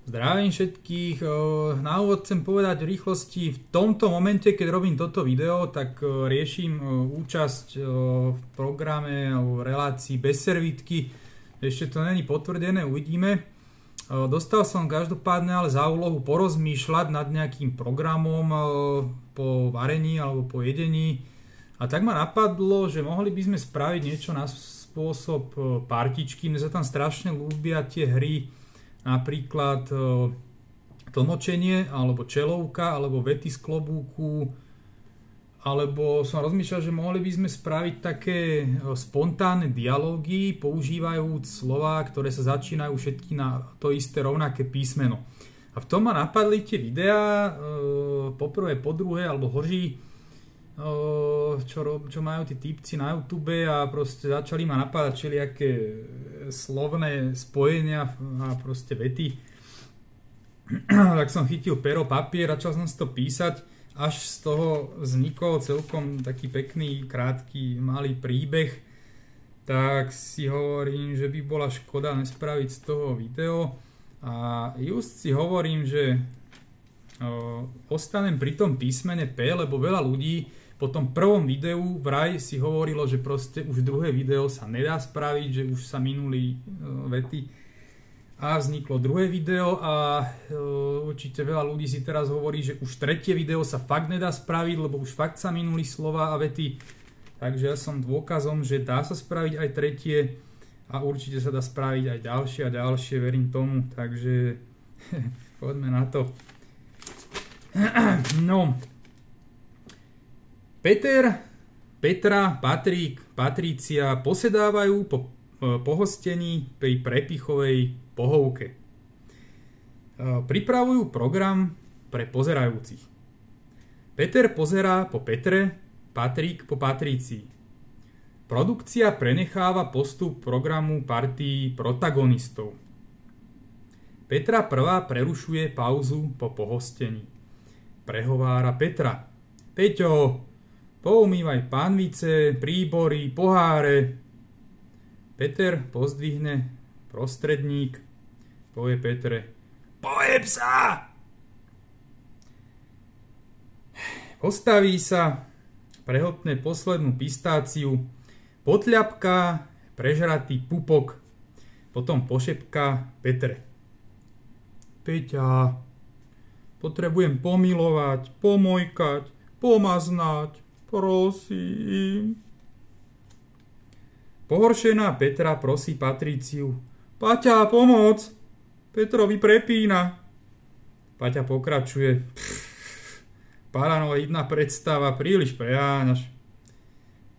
Zdravím všetkých. Na úvod chcem povedať v rýchlosti, v tomto momente, keď robím toto video, tak riešim účasť v programe alebo v relácii bez servítky. Ešte to není potvrdené, uvidíme. Dostal som každopádne ale za úlohu porozmýšľať nad nejakým programom po varení alebo po jedení. A tak ma napadlo, že mohli by sme spraviť niečo na spôsob partičky. Mne sa tam strašne ľúbia tie hry, napríklad tlmočenie, alebo čelovka, alebo vety z klobúku, alebo som rozmýšľal, že mohli by sme spraviť také spontánne dialógy, používajúc slová, ktoré sa začínajú všetky na to isté rovnaké písmeno. A v tom ma napadli tie videá, po prvé, po druhé, alebo hoří, čo majú tí typci na YouTube, a proste začali ma napádať všelijaké slovné spojenia a proste vety. Tak som chytil pero, papier, začal som si to písať, až z toho vznikol celkom taký pekný, krátky, malý príbeh. Tak si hovorím, že by bola škoda nespraviť z toho video, a just si hovorím, že ostanem pri tom písmene P, lebo veľa ľudí po tom prvom videu vraj si hovorilo, že proste už druhé video sa nedá spraviť, že už sa minuli vety, a vzniklo druhé video a určite veľa ľudí si teraz hovorí, že už tretie video sa fakt nedá spraviť, lebo už fakt sa minuli slova a vety. Takže ja som dôkazom, že dá sa spraviť aj tretie a určite sa dá spraviť aj ďalšie a ďalšie, verím tomu, takže poďme na to. No, Petra, Patrik, Patrícia posedávajú po pohostení pri prepichovej pohovke. Pripravujú program pre pozerajúcich. Peter pozerá po Petre, Patrik po Patrícii. Produkcia prenecháva postup programu partii protagonistov. Petra prvá prerušuje pauzu po pohostení. Prehovára Petra. Peťo, poumývaj pánvice, príbory, poháre. Peter pozdvihne prostredník, povie Petre. Pojeb sa! Postaví sa, prehotne poslednú pistáciu, potľapká prežratý pupok, potom pošepká Petre. Peťa, potrebujem pomilovať, pomojkať, pomaznať, prosím. Pohoršená Petra prosí Patríciu. Paťa, pomoc! Petrovi prepína. Paťa pokračuje. Paranoidná predstava, príliš preháňaš.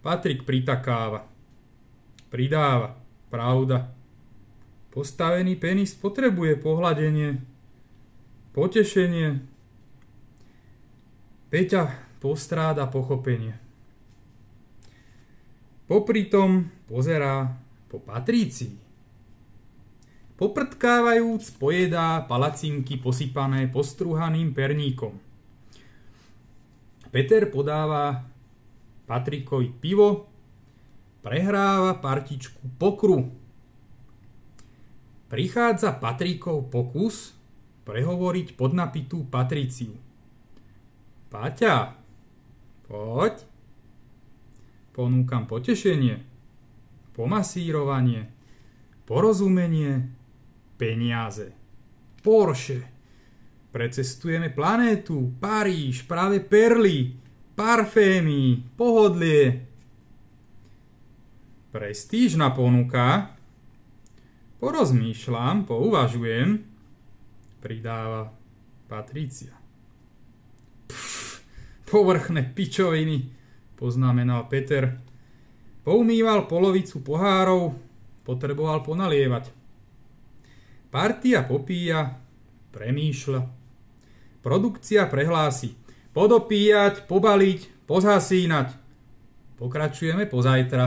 Patrik pritakáva. Pridáva. Pravda. Postavený penis potrebuje pohľadenie. Potešenie. Peťa postráda pochopenie. Popritom pozerá po Patrícii. Poprtkávajúc pojedá palacinky posypané postruhaným perníkom. Peter podáva Patrikovi pivo, prehráva partičku pokru. Prichádza Patrikov pokus prehovoriť podnapitú Patríciu. Paťa, poď. Ponúkam potešenie, pomasírovanie, porozumenie, peniaze, Porsche. Precestujeme planétu, Paríž, práve perly, parfémy, pohodlie. Prestížna ponuka. Porozmýšľam, pouvažujem, pridáva Patrícia. Povrchné pičoviny, poznamenal Peter. Poumýval polovicu pohárov, potreboval ponalievať. Partia popíja, premýšľa. Produkcia prehlási. Podopíjať, pobaliť, pozhasínať. Pokračujeme pozajtra.